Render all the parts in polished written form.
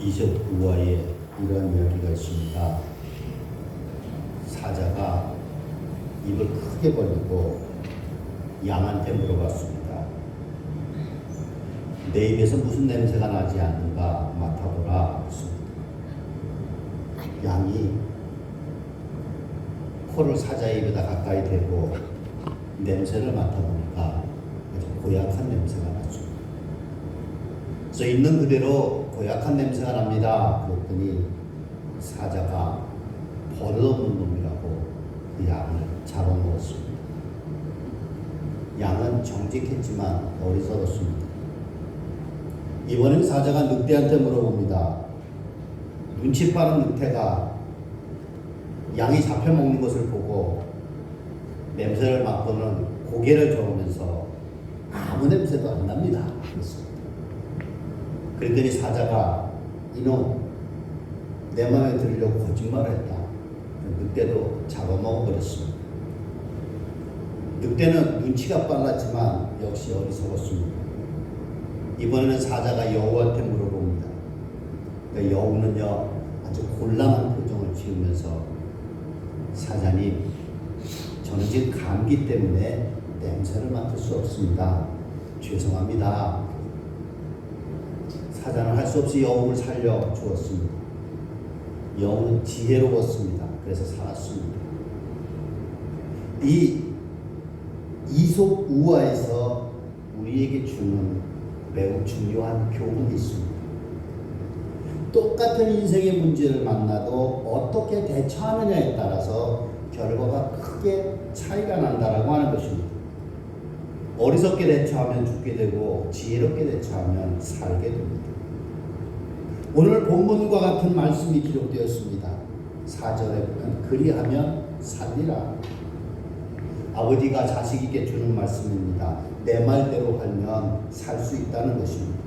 이솝 우화에 이런 이야기가 있습니다. 사자가 입을 크게 벌리고 양한테 물어봤습니다. 내 입에서 무슨 냄새가 나지 않는가 맡아보라 했습니다. 양이 코를 사자의 입에다 가까이 대고 냄새를 맡아보니까 아주 고약한 냄새가 났습니다. 그래서 있는 그대로 고약한 냄새가 납니다. 그랬더니 사자가 버릇없는 놈이라고 그 양을 잡아먹었습니다. 양은 정직했지만 어리석었습니다. 이번엔 사자가 늑대한테 물어봅니다. 눈치 빠른 늑대가 양이 잡혀먹는 것을 보고 냄새를 맡고는 고개를 저으면서 아무 냄새도 안 납니다. 그랬더니 사자가 이놈 내 마음에 들으려고 거짓말을 했다. 늑대도 잡아먹어버렸습니다. 늑대는 눈치가 빨랐지만 역시 어리석었습니다. 이번에는 사자가 여우한테 물어봅니다. 그러니까 여우는요 아주 곤란한 표정을 지으면서 사자님 저는 지금 감기 때문에 냄새를 맡을 수 없습니다. 죄송합니다. 사자는 할 수 없이 여우를 살려 주었습니다. 여우는 지혜로웠습니다. 그래서 살았습니다. 이 이솝 우화에서 우리에게 주는 매우 중요한 교훈이 있습니다. 똑같은 인생의 문제를 만나도 어떻게 대처하느냐에 따라서 결과가 크게 차이가 난다라고 하는 것입니다. 어리석게 대처하면 죽게 되고 지혜롭게 대처하면 살게 됩니다. 오늘 본문과 같은 말씀이 기록되었습니다. 4절에 보면 그리하면 살리라. 아버지가 자식에게 주는 말씀입니다. 내 말대로 하면 살 수 있다는 것입니다.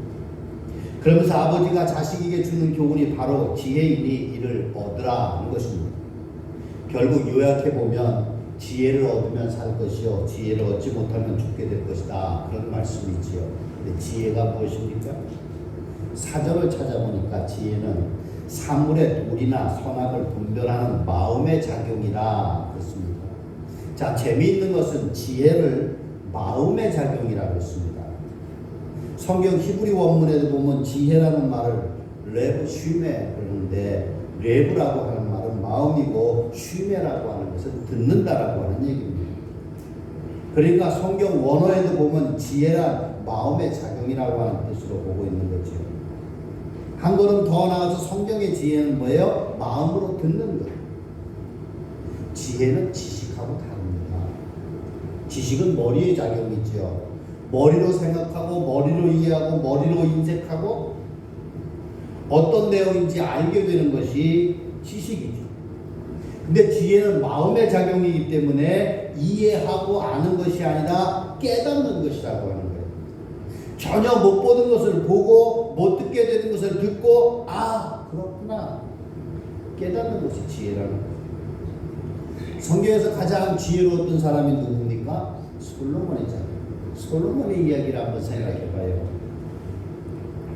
그러면서 아버지가 자식에게 주는 교훈이 바로 지혜이니 이를 얻으라 하는 것입니다. 결국 요약해보면 지혜를 얻으면 살 것이요 지혜를 얻지 못하면 죽게 될 것이다. 그런 말씀이지요. 근데 지혜가 무엇입니까? 사전을 찾아보니까 지혜는 사물의 도리나 선악을 분별하는 마음의 작용이라 그랬습니다. 자, 재미있는 것은 지혜를 마음의 작용이라고 했습니다. 성경 히브리 원문에도 보면 지혜라는 말을 레브 슈메 그러는데 레브라고 하는 말은 마음이고 슈메라고 하는 것은 듣는다라고 하는 얘기입니다. 그러니까 성경 원어에도 보면 지혜란 마음의 작용이라고 하는 뜻으로 보고 있는 거죠. 한 걸음 더 나아가서 성경의 지혜는 뭐예요? 마음으로 듣는 것. 지혜는 지식하고 다릅니다. 지식은 머리의 작용이죠. 머리로 생각하고 머리로 이해하고 머리로 인색하고 어떤 내용인지 알게 되는 것이 지식이죠. 근데 지혜는 마음의 작용이기 때문에 이해하고 아는 것이 아니라 깨닫는 것이라고 하는 거예요. 전혀 못 보는 것을 보고 못 듣게 되는 것을 듣고 아 그렇구나 깨닫는 것이 지혜라는 거예요. 성경에서 가장 지혜로웠던 사람이 누굽니까? 솔로몬이잖아요. 솔로몬의 이야기를 한번 생각해봐요.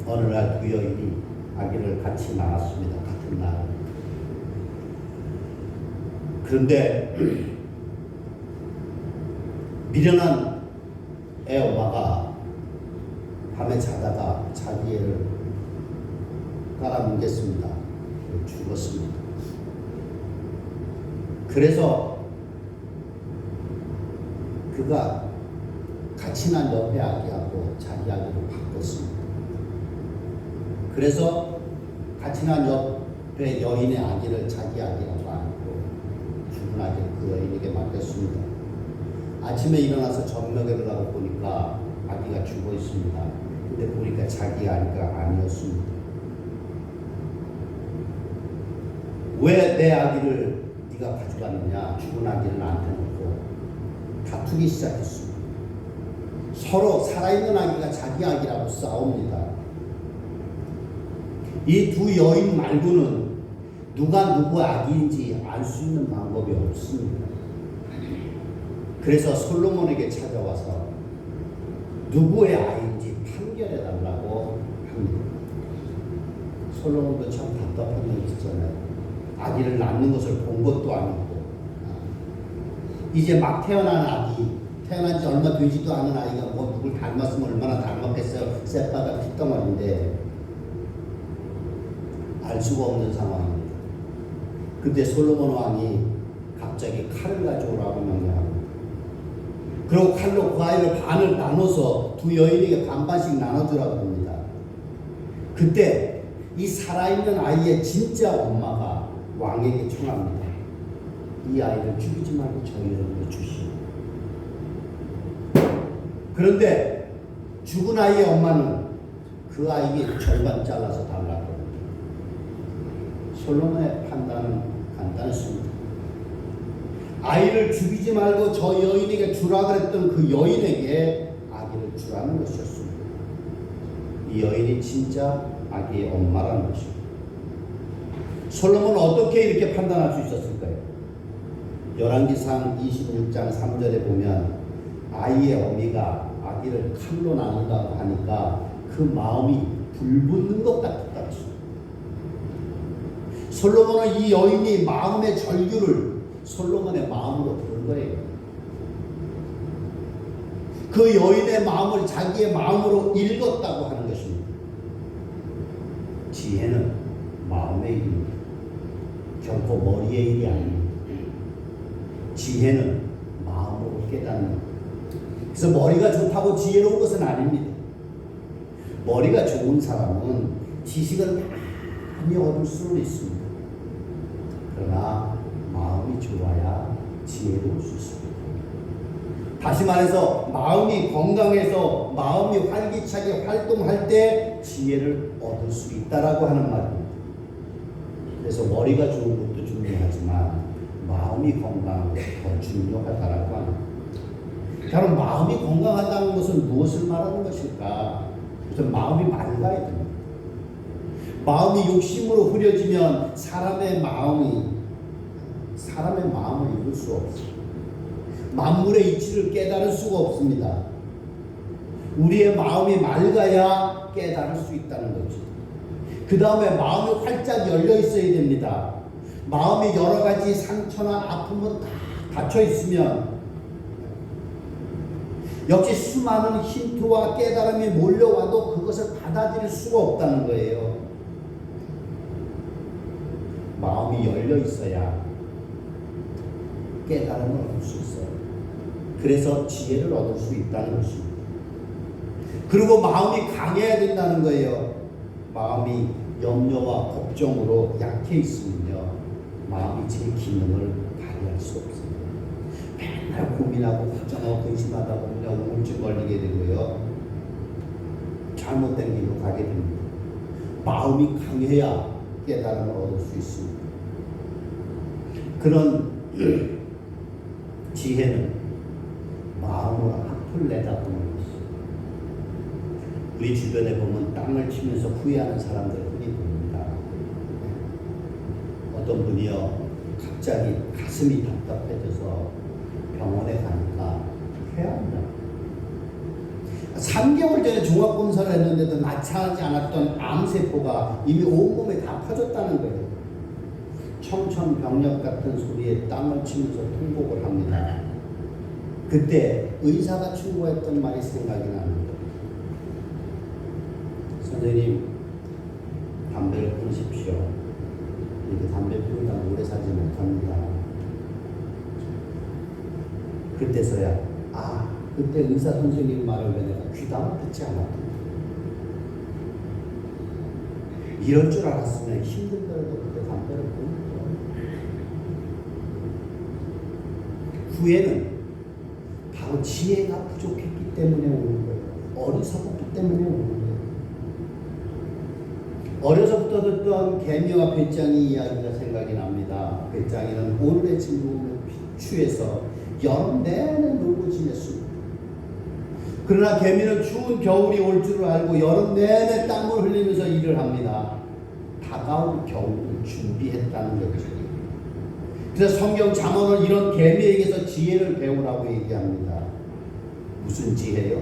어느 날 두 여인이 아기를 같이 낳았습니다. 같은 날. 그런데 미련한 애 엄마가 밤에 자다가 자기 애를 깔아뭉갰습니다. 죽었습니다. 그래서 그가 같이 난 옆에 아기하고 자기 아기를 바꿨습니다. 그래서 같이 난 옆에 여인의 아기를 자기 아기라고 안고 죽은 아기를 그 여인에게 맡겼습니다. 아침에 일어나서 젖먹이를 하고 보니까 아기가 죽어 있습니다. 근데 보니까 자기 아기가 아니었습니다. 왜 내 아기를 네가 가져갔느냐? 죽은 아기를 나한테 놓고 다투기 시작했습니다. 서로 살아있는 아기가 자기 아기라고 싸웁니다. 이 두 여인 말고는 누가 누구 아기인지 알 수 있는 방법이 없습니다. 그래서 솔로몬에게 찾아와서 누구의 아이인지 판결해 달라고 합니다. 솔로몬도 참 답답한 일 있었잖아요. 아기를 낳는 것을 본 것도 아니고, 이제 막 태어난 아기, 태어난 지 얼마 되지도 않은 아이가 뭐 누굴 닮았으면 얼마나 닮았겠어요. 쌔바가 핏덩어리인데 알 수가 없는 상황입니다. 그때 솔로몬 왕이 갑자기 칼을 가져오라고 명령합니다. 그리고 칼로 그 아이를 반을 나눠서 두 여인에게 반반씩 나눠주라고 합니다. 그때 이 살아있는 아이의 진짜 엄마가 왕에게 청합니다. 이 아이를 죽이지 말고 저희에게 주시오. 그런데 죽은 아이의 엄마는 그 아이에게 절반 잘라서 달라고 합니다. 솔로몬의 판단은 간단했습니다. 아이를 죽이지 말고 저 여인에게 주라 그랬던 그 여인에게 아기를 주라는 것이었습니다. 이 여인이 진짜 아기의 엄마라는 것입니다. 솔로몬은 어떻게 이렇게 판단할 수 있었을까요? 열왕기상 26장 3절에 보면 아이의 어미가 아기를 칼로 나눈다고 하니까 그 마음이 불붙는 것 같았다고 했습니다. 솔로몬은 이 여인이 마음의 절규를 솔로몬의 마음으로 부른 거예요. 그 여인의 마음을 자기의 마음으로 읽었다고 하는 것입니다. 지혜는 마음의 일입니다. 결코 머리의 일이 아닙니다. 지혜는 마음으로 깨닫는 것. 그래서 머리가 좋다고 지혜로운 것은 아닙니다. 머리가 좋은 사람은 지식을 많이 얻을 수는 있습니다. 그러나 마음이 좋아야 지혜로울 수 있습니다. 다시 말해서 마음이 건강해서 마음이 활기차게 활동할 때 지혜를 얻을 수 있다라고 하는 말입니다. 그래서 머리가 좋은 것도 중요하지만 마음이 건강한 것이 더 중요하다라고 합니다. 그럼 마음이 건강하다는 것은 무엇을 말하는 것일까? 우선 마음이 맑아야 됩니다. 마음이 욕심으로 흐려지면 사람의 마음을 이룰 수 없습니다. 만물의 이치를 깨달을 수가 없습니다. 우리의 마음이 맑아야 깨달을 수 있다는 거죠. 그 다음에 마음이 활짝 열려 있어야 됩니다. 마음에 여러 가지 상처나 아픔은 다 닫혀 있으면 역시 수많은 힌트와 깨달음이 몰려와도 그것을 받아들일 수가 없다는 거예요. 마음이 열려 있어야 깨달음을 얻을 수 있어요. 그래서 지혜를 얻을 수 있다는 것입니다. 그리고 마음이 강해야 된다는 거예요. 마음이 염려와 걱정으로 약해 있으면요, 마음이 제 기능을 발휘할 수 없습니다. 맨날 고민하고 걱정하고 근심하다 보면 우울증 걸리게 되고요, 잘못된 길로 가게 됩니다. 마음이 강해야 깨달음을 얻을 수 있습니다. 그런 지혜는 마음으로 앞을 내다보는 것입니다. 우리 주변에 보면 땅을 치면서 후회하는 사람들 흔히 봅니다. 어떤 분이요, 갑자기 가슴이 답답해져서 병원에 가니까 회합니다. 3개월 전에 종합검사를 했는데도 나타나지 않았던 암세포가 이미 온몸에 다 퍼졌다는 거예요. 청천벽력 같은 소리에 땅을 치면서 통곡을 합니다. 그때 의사가 충고했던 말이 생각이 납니다. 선생님, 담배를 끊으십시오. 이렇게 담배 피우다 오래 살지 못합니다. 그때서야, 그때 의사 선생님 말을 왜 내가 귀담아 듣지 않았구나. 이럴 줄 알았으면 힘들더라도 그때 담배를 끊을 거예요. 후회는 바로 지혜가 부족했기 때문에 오는 거예요. 어리석었기 때문에 오는 거예요. 어려서부터 듣던 개미와 배짱이 이야기가 생각이 납니다. 배짱이는 오늘의 즐거움을 취해서 여름 내내 놀고 지냈습니다. 그러나 개미는 추운 겨울이 올 줄을 알고 여름 내내 땀을 흘리면서 일을 합니다. 다가올 겨울을 준비했다는 거죠. 그래서 성경 잠언은 이런 개미에게서 지혜를 배우라고 얘기합니다. 무슨 지혜요?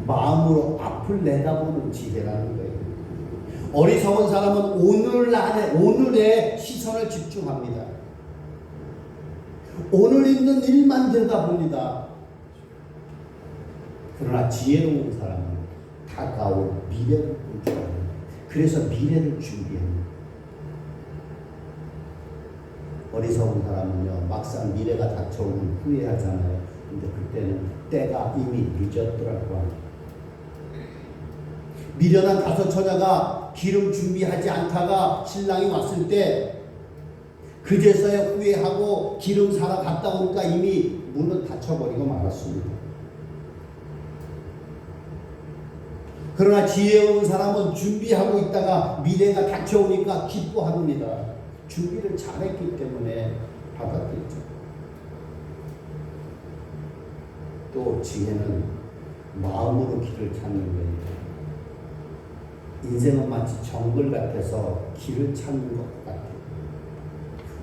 마음으로 앞을 내다보는 지혜라는 거예요. 어리석은 사람은 오늘에 시선을 집중합니다. 오늘 있는 일만 들여다봅니다. 그러나 지혜로운 사람은 다가올 미래를 본다. 그래서 미래를 준비합니다. 어리석은 사람은요, 막상 미래가 닥쳐오면 후회하잖아요. 근데 그때는 때가 이미 늦었더라고 합니다. 미련한 다섯 처녀가 기름 준비하지 않다가 신랑이 왔을 때 그제서야 후회하고 기름 사러 갔다 오니까 이미 문은 닫혀버리고 말았습니다. 그러나 지혜로운 사람은 준비하고 있다가 미래가 닥쳐오니까 기뻐합니다. 준비를 잘했기 때문에 받았겠죠. 또 지혜는 마음으로 길을 찾는 거예요. 인생은 마치 정글 같아서 길을 찾는 것 같아요.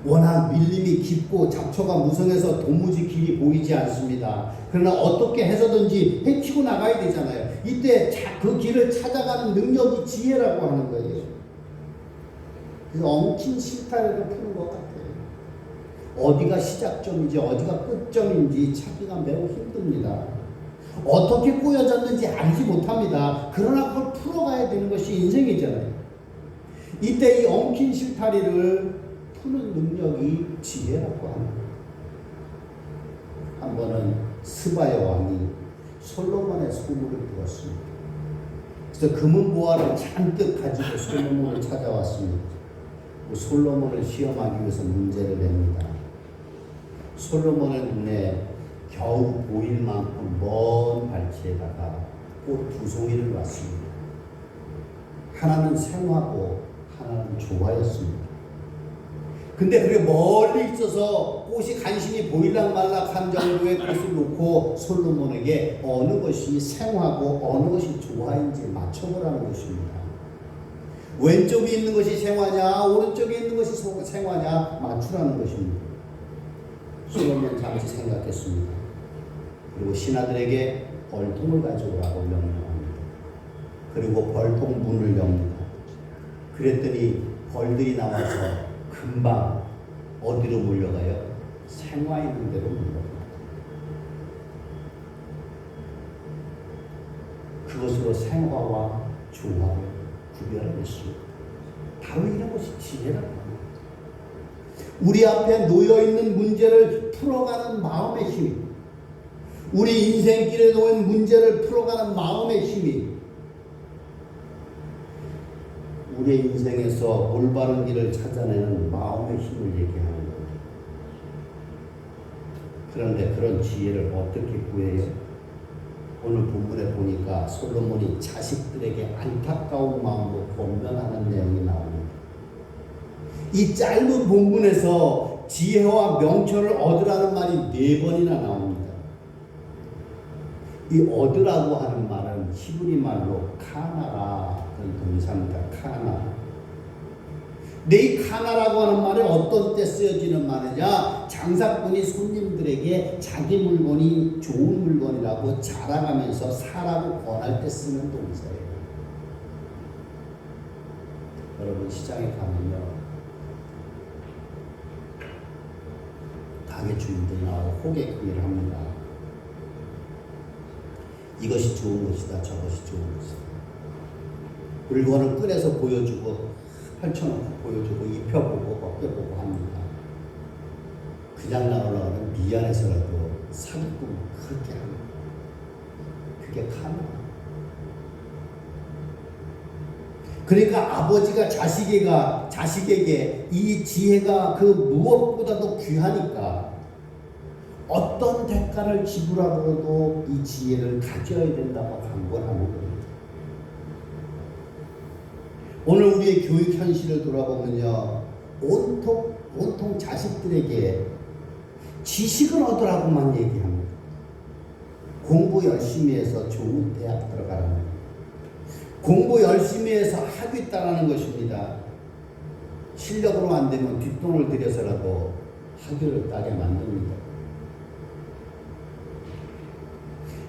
워낙 밀림이 깊고 잡초가 무성해서 도무지 길이 보이지 않습니다. 그러나 어떻게 해서든지 헤치고 나가야 되잖아요. 이때 그 길을 찾아가는 능력이 지혜라고 하는 거예요. 그래서 엉킨 실타래를 푸는 것 같아요. 어디가 시작점인지 어디가 끝점인지 찾기가 매우 힘듭니다. 어떻게 꼬여졌는지 알지 못합니다. 그러나 그걸 풀어가야 되는 것이 인생이잖아요. 이때 이 엉킨 실타리를 푸는 능력이 지혜라고 합니다. 한 번은 스바야 왕이 솔로몬의 소문을 들었습니다. 그래서 금은보화를 잔뜩 가지고 솔로몬을 찾아왔습니다. 솔로몬을 시험하기 위해서 문제를 냅니다. 솔로몬의 눈에 겨우 보일 만큼 먼 발치에다가 꽃 두 송이를 놨습니다. 하나는 생화고 하나는 조화였습니다. 근데 그게 멀리 있어서 꽃이 간신히 보일락 말락한 정도의 꽃을 놓고 솔로몬에게 어느 것이 생화고 어느 것이 조화인지 맞춰보라는 것입니다. 왼쪽에 있는 것이 생화냐 오른쪽에 있는 것이 생화냐 맞추라는 것입니다. 솔로몬은 잠시 생각했습니다. 그리고 신하들에게 벌통을 가져오라고 명령합니다. 그리고 벌통 문을 엽니다. 그랬더니 벌들이 나와서 금방 어디로 몰려가요? 생화 있는 데로 몰려갑니다. 그것으로 생화와 조화를 구별했습니다. 바로 이런 것이 지혜라고 합니다. 우리 앞에 놓여있는 문제를 풀어가는 마음의 힘, 우리 인생길에 놓인 문제를 풀어가는 마음의 힘이 우리의 인생에서 올바른 길을 찾아내는 마음의 힘을 얘기하는 거예요. 그런데 그런 지혜를 어떻게 구해요? 오늘 본문에 보니까 솔로몬이 자식들에게 안타까운 마음으로 권면하는 내용이 나옵니다. 이 짧은 본문에서 지혜와 명철을 얻으라는 말이 4번이나 나옵니다. 이 얻으라고 하는 말은 히브리 말로 카나라 그런 동사입니다. 카나. 근데 이 카나라고 하는 말이 어떤 때 쓰여지는 말이냐? 장사꾼이 손님들에게 자기 물건이 좋은 물건이라고 자랑하면서 사라고 권할 때 쓰는 동사예요. 여러분 시장에 가면요, 가게 주인들이 나와서 호객행위를 합니다. 이것이 좋은 것이다, 저것이 좋은 것이다. 물건을 꺼내서 보여주고 펼쳐놓고 보여주고 입혀보고 벗겨보고 합니다. 그냥 나오려면 미안해서라도 사기꾼 그렇게 합니다. 그게 카나. 그러니까 아버지가 자식에게 이 지혜가 그 무엇보다도 귀하니까 어떤 대가를 지불하고도 이 지혜를 가져야 된다고 강권하는 겁니다. 오늘 우리의 교육 현실을 돌아보면요, 온통 자식들에게 지식을 얻으라고만 얘기합니다. 공부 열심히 해서 좋은 대학 들어가라는 겁니다. 공부 열심히 해서 학위 따라는 것입니다. 실력으로 안 되면 뒷돈을 들여서라도 학위를 따게 만듭니다.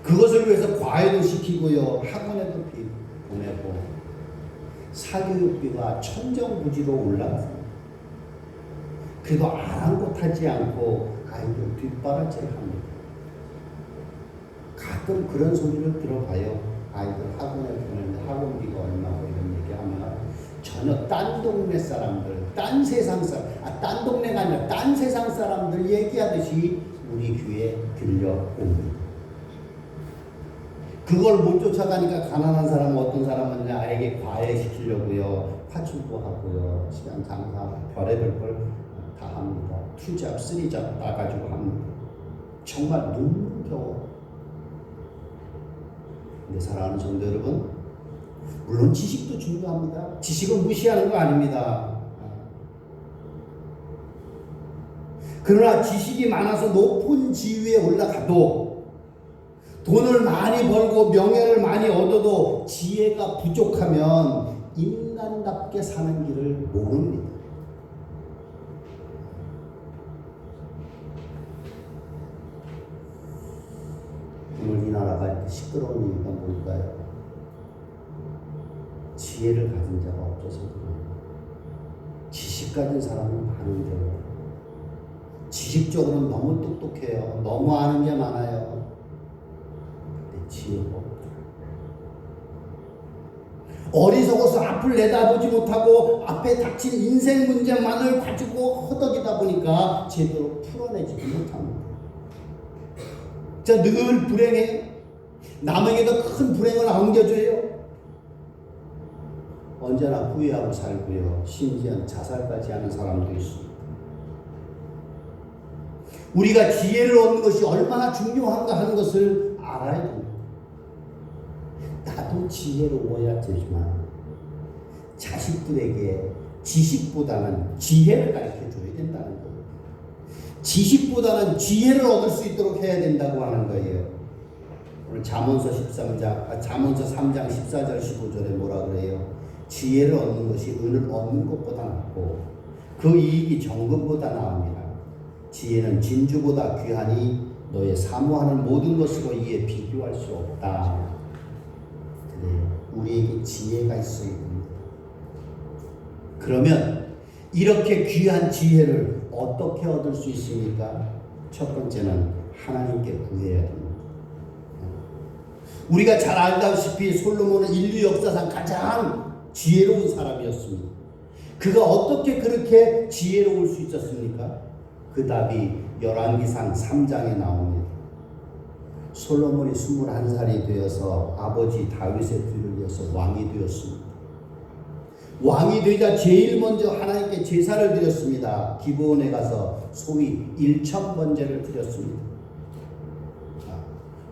그것을 위해서 과외도 시키고요, 학원에도 보내고 사교육비가 천정부지로 올라갔습니다. 그래도 아랑곳하지 않고 아이들 뒷바라지를 합니다. 가끔 그런 소리를 들어봐요. 아이들 학원에 보내는데 학원비가 얼마고 이런 얘기하면 전혀 딴 동네 사람들, 딴 세상 사람, 딴 동네가 아니라 딴 세상 사람들 얘기하듯이 우리 귀에 들려옵니다. 그걸 못 쫓아가니까 가난한 사람은 어떤 사람은 아이에게 과외시키려고요. 파출부하고요. 시간 장사 별의별 걸 다 합니다. 투잡, 쓰리잡 따가지고 합니다. 정말 눈물겨워. 근데 사랑하는 성도 여러분, 물론 지식도 중요합니다. 지식은 무시하는 거 아닙니다. 그러나 지식이 많아서 높은 지위에 올라가도 돈을 많이 벌고 명예를 많이 얻어도 지혜가 부족하면 인간답게 사는 길을 모릅니다. 오늘 이 나라가 이렇게 시끄러운 이유가 뭘까요? 지혜를 가진 자가 없어서 그래요. 지식 가진 사람은 많은데요. 지식적으로는 너무 똑똑해요. 너무 아는 게 많아요. 근데 지혜가 없다. 어리석어서 앞을 내다보지 못하고 앞에 닥친 인생 문제만을 가지고 허덕이다 보니까 제대로 풀어내지 못합니다. 자, 늘 불행해. 남에게도 큰 불행을 안겨줘요. 언제나 후회하고 살고요. 심지어 자살까지 하는 사람도 있습니다. 우리가 지혜를 얻는 것이 얼마나 중요한가 하는 것을 알아야 됩니다. 나도 지혜로워야 되지만 자식들에게 지식보다는 지혜를 가르쳐줘야 된다는 거예요. 지식보다는 지혜를 얻을 수 있도록 해야 된다고 하는 거예요. 오늘 잠언서 3장 14절 15절에 뭐라 그래요? 지혜를 얻는 것이 은을 얻는 것보다 낫고 그 이익이 정금보다 나으니라. 지혜는 진주보다 귀하니 너의 사모하는 모든 것으로 이에 비교할 수 없다. 그래, 우리에게 지혜가 있어야 됩니다. 그러면 이렇게 귀한 지혜를 어떻게 얻을 수 있습니까? 첫 번째는 하나님께 구해야 됩니다. 우리가 잘 알다시피 솔로몬은 인류 역사상 가장 지혜로운 사람이었습니다. 그가 어떻게 그렇게 지혜로울 수 있었습니까? 그 답이 열왕기상 3장에 나옵니다. 솔로몬이 21살이 되어서 아버지 다윗의 뒤를 이어서 왕이 되었습니다. 왕이 되자 제일 먼저 하나님께 제사를 드렸습니다. 기브온에 가서 소위 1000번제를 드렸습니다.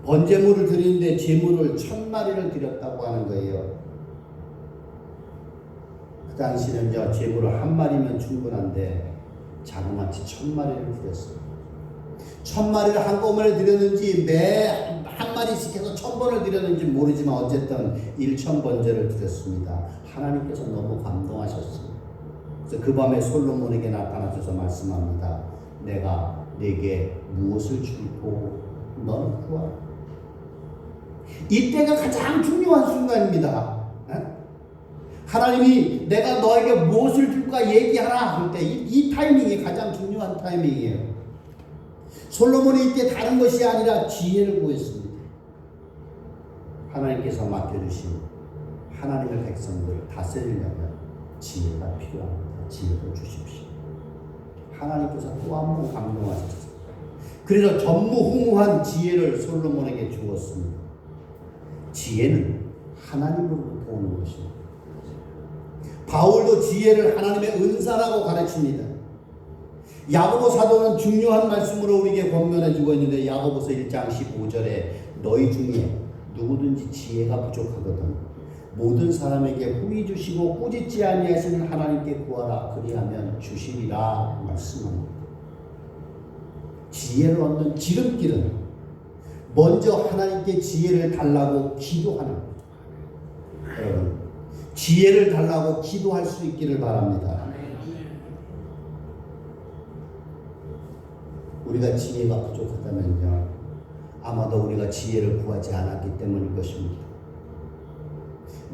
번제물을 드리는데 제물을 1000마리를 드렸다고 하는 거예요. 그 당시는 제물을 한 마리면 충분한데 자그마치 1000마리를 드렸어요. 1000마리를 한꺼번에 드렸는지 매 한 마리씩 해서 1000번을 드렸는지 모르지만 어쨌든 1000번제를 드렸습니다. 하나님께서 너무 감동하셨습니다. 그래서 그 밤에 솔로몬에게 나타나셔서 말씀합니다. 내가 네게 무엇을 줄고 너는 구하라. 이때가 가장 중요한 순간입니다. 하나님이 내가 너에게 무엇을 줄까 얘기하라 할 때 이 타이밍이 가장 중요한 타이밍이에요. 솔로몬이 이때 다른 것이 아니라 지혜를 구했습니다. 하나님께서 맡겨주신 하나님의 백성들을 다스리려면 지혜가 필요합니다. 지혜를 주십시오. 하나님께서 또 한 번 감동하셨어요. 그래서 전무후무한 지혜를 솔로몬에게 주었습니다. 지혜는 하나님으로부터 오는 것입니다. 바울도 지혜를 하나님의 은사라고 가르칩니다. 야고보 사도는 중요한 말씀으로 우리에게 권면해 주고 있는데 야고보서 1장 15절에 너희 중에 누구든지 지혜가 부족하거든 모든 사람에게 후히 주시고 꾸짖지 아니하시는 하나님께 구하라 그리하면 주시리라 말씀합니다. 지혜를 얻는 지름길은 먼저 하나님께 지혜를 달라고 기도하는 거예요. 여러분 지혜를 달라고 기도할 수 있기를 바랍니다. 우리가 지혜가 부족하다면요 아마도 우리가 지혜를 구하지 않았기 때문일 것입니다.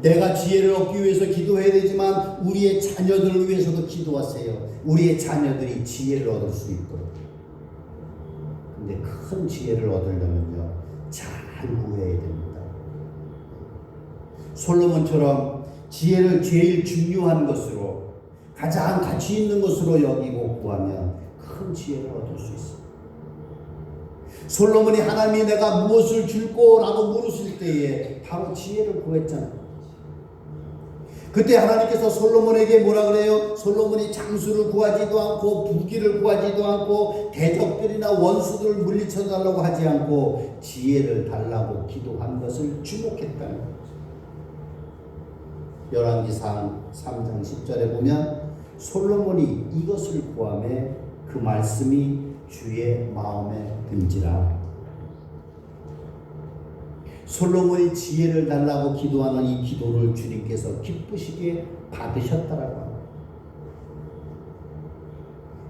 내가 지혜를 얻기 위해서 기도해야 되지만 우리의 자녀들을 위해서도 기도하세요. 우리의 자녀들이 지혜를 얻을 수 있도록. 근데 큰 지혜를 얻으려면요, 잘 구해야 됩니다. 솔로몬처럼 지혜를 제일 중요한 것으로, 가장 가치 있는 것으로 여기고 구하면 큰 지혜를 얻을 수 있습니다. 솔로몬이 하나님이 내가 무엇을 줄 거라고 물으실 때에 바로 지혜를 구했잖아요. 그때 하나님께서 솔로몬에게 뭐라 그래요? 솔로몬이 장수를 구하지도 않고 부귀를 구하지도 않고 대적들이나 원수들을 물리쳐 달라고 하지 않고 지혜를 달라고 기도한 것을 주목했다는 거죠. 열왕기상 3장 10절에 보면 솔로몬이 이것을 구하매 그 말씀이 주의 마음에 든지라. 솔로몬이 지혜를 달라고 기도하는 이 기도를 주님께서 기쁘시게 받으셨다라고 합니다.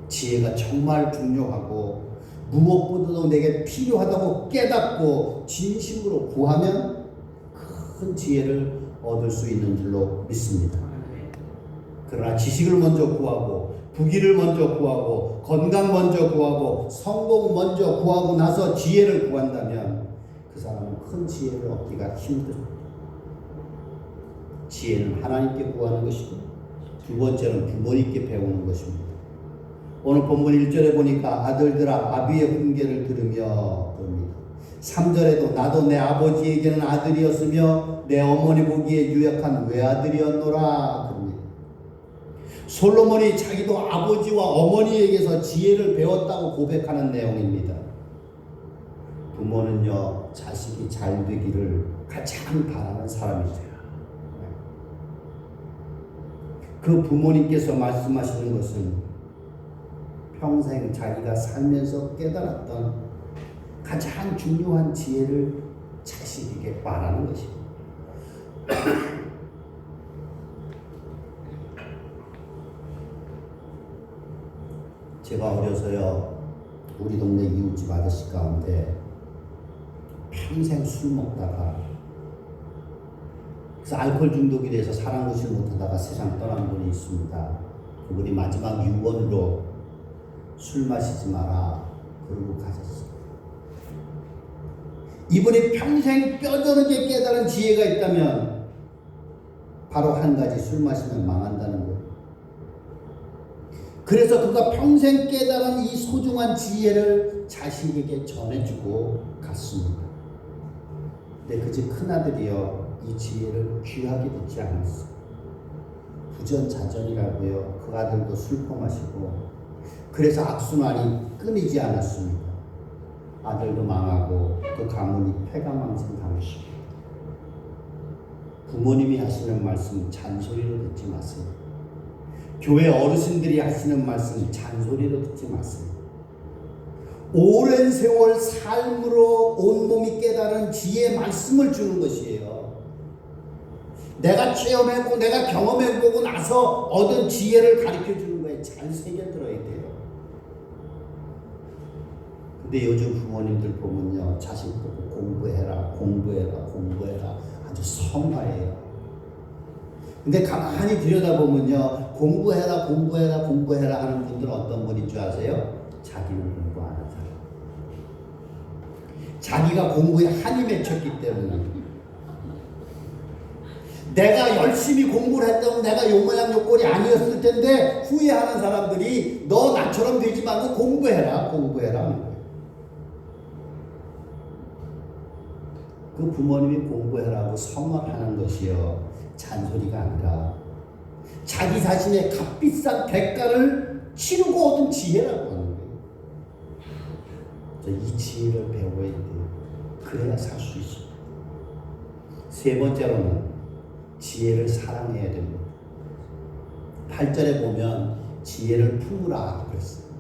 지혜가 정말 중요하고 무엇보다도 내게 필요하다고 깨닫고 진심으로 구하면 큰 지혜를 얻을 수 있는 줄로 믿습니다. 그러나 지식을 먼저 구하고 부귀를 먼저 구하고 건강 먼저 구하고 성공 먼저 구하고 나서 지혜를 구한다면 그 사람은 큰 지혜를 얻기가 힘듭니다. 지혜는 하나님께 구하는 것이고 두 번째는 부모님께 배우는 것입니다. 오늘 본문 1절에 보니까 아들들아 아비의 훈계를 들으며 그럽니다. 3절에도 나도 내 아버지에게는 아들이었으며 내 어머니 보기에 유약한 외아들이었노라 그럽니다. 솔로몬이 자기도 아버지와 어머니에게서 지혜를 배웠다고 고백하는 내용입니다. 부모는요, 자식이 잘 되기를 가장 바라는 사람이죠. 그 부모님께서 말씀하시는 것은 평생 자기가 살면서 깨달았던 가장 중요한 지혜를 자식에게 말하는 것입니다. 제가 어려서요, 우리 동네 이웃집 아저씨 가운데 평생 술 먹다가 그래서 알코올 중독이 돼서 사랑구실 못하다가 세상 떠난 분이 있습니다. 그분이 마지막 유언으로 술 마시지 마라 그러고 가셨어요. 이분이 평생 뼈저리게 깨달은 지혜가 있다면 바로 한 가지, 술 마시면 망한다는 거예요. 그래서 그가 평생 깨달은 이 소중한 지혜를 자식에게 전해주고 갔습니다. 근데 그집 큰아들이요, 이 지혜를 귀하게 듣지 않았어요. 부전자전이라고요. 그 아들도 술 퍼마시고 그래서 악순환이 끊이지 않았습니다. 아들도 망하고 그 가문이 폐가망신 당했습니다. 부모님이 하시는 말씀 잔소리로 듣지 마세요. 교회 어르신들이 하시는 말씀 잔소리로 듣지 마세요. 오랜 세월 삶으로 온몸이 깨달은 지혜의 말씀을 주는 것이에요. 내가 체험해보고 내가 경험해보고 나서 얻은 지혜를 가르쳐주는 거에 잘 새겨들어야 돼요. 근데 요즘 부모님들 보면요, 자식 보고 공부해라 아주 성화해요. 근데 가만히 들여다보면요, 공부해라 하는 분들은 어떤 분인 줄 아세요? 자기는 공부 안 하는 사람. 자기가 공부에 한이 맺혔기 때문에. 내가 열심히 공부를 했다면 내가 요 모양 요 꼴이 아니었을 텐데 후회하는 사람들이 너 나처럼 되지 말고 공부해라 하는 거예요. 그 부모님이 공부해라고 성화하는 것이요, 잔소리가 아니라 자기 자신의 값비싼 대가를 치르고 얻은 지혜라고 하는 거예요. 이 지혜를 배워야 돼요. 그래야 살 수 있습니다. 세 번째로는 지혜를 사랑해야 됩니다. 8절에 보면 지혜를 품으라 그랬어요.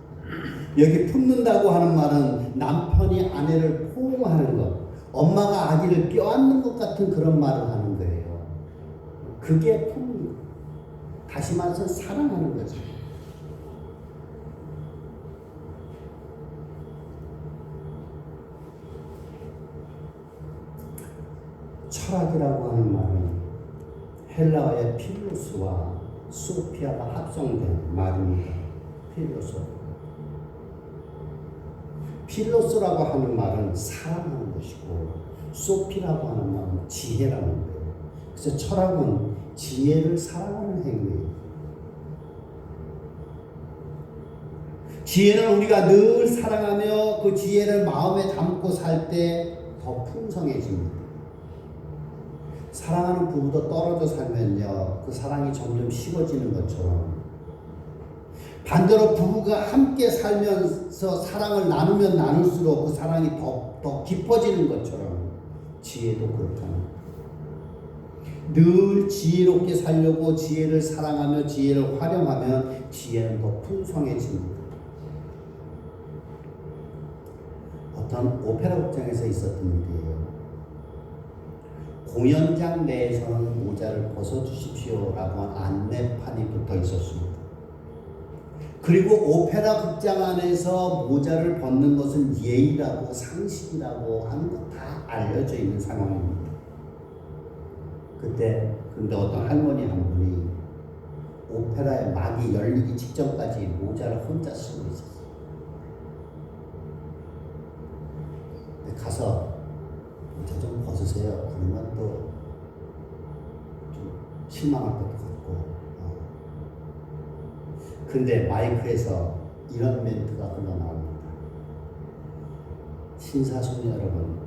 여기 품는다고 하는 말은 남편이 아내를 포옹하는 것, 엄마가 아기를 껴안는 것 같은 그런 말을 하는 거예요. 그게 품는 것. 다시 말해서 사랑하는 거죠. 철학이라고 하는 말은 헬라어의 필로스와 소피아가 합성된 말입니다. 필로스라고 하는 말은 사랑하는 것이고 소피라고 하는 말은 지혜라는 거예요. 그래서 철학은 지혜를 사랑하는 행위예요. 지혜는 우리가 늘 사랑하며 그 지혜를 마음에 담고 살 때 더 풍성해집니다. 사랑하는 부부도 떨어져 살면요, 그 사랑이 점점 식어지는 것처럼, 반대로 부부가 함께 살면서 사랑을 나누면 나눌수록 그 사랑이 더 깊어지는 것처럼 지혜도 그렇다는 거예요. 늘 지혜롭게 살려고 지혜를 사랑하며 지혜를 활용하면 지혜는 더 풍성해집니다. 어떤 오페라 극장에서 있었던 일이에요. 공연장 내에서는 모자를 벗어주십시오라고 한 안내판이 붙어 있었습니다. 그리고 오페라 극장 안에서 모자를 벗는 것은 예의라고 상식이라고 하는 거 다 알려져 있는 상황입니다. 그때 근데 어떤 할머니 한 분이 오페라의 막이 열리기 직전까지 모자를 혼자 쓰고 있었어요. 가서 모자 좀 벗으세요. 그러면 또 좀 실망할 것도 같고. 근데 마이크에서 이런 멘트가 흘러나옵니다. 신사숙녀 여러분,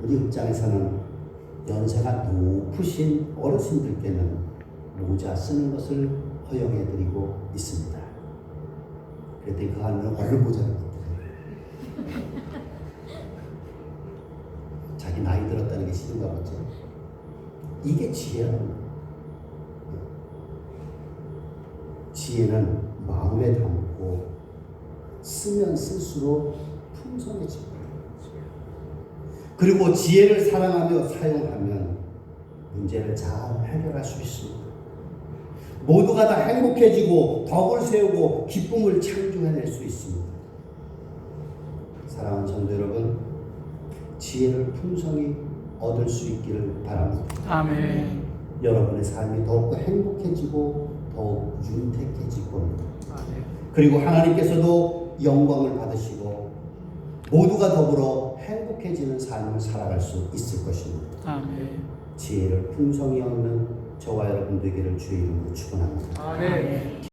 우리 극장에서는 연세가 높으신 어르신들께는 모자 쓰는 것을 허용해드리고 있습니다. 그랬더니 그 할머니는 얼른 모자를 벗더래요. 자기 나이 들었다는 게 싫은가 보죠. 이게 지혜라는 거예요. 지혜는 마음에 담고 쓰면 쓸수록 풍성해집니다. 그리고 지혜를 사랑하며 사용하면 문제를 잘 해결할 수 있습니다. 모두가 다 행복해지고 덕을 세우고 기쁨을 창조해낼 수 있습니다. 사랑하는 성도 여러분, 지혜를 풍성히 얻을 수 있기를 바랍니다. 아멘. 여러분의 삶이 더욱 행복해지고 더욱 윤택해질 겁니다. 아멘. 그리고 하나님께서도 영광을 받으시고 모두가 더불어 행복해지는 삶을 살아갈 수 있을 것입니다. 아멘. 지혜를 풍성히 얻는 저와 여러분 되기를 주의 이름으로 축원합니다. 아멘.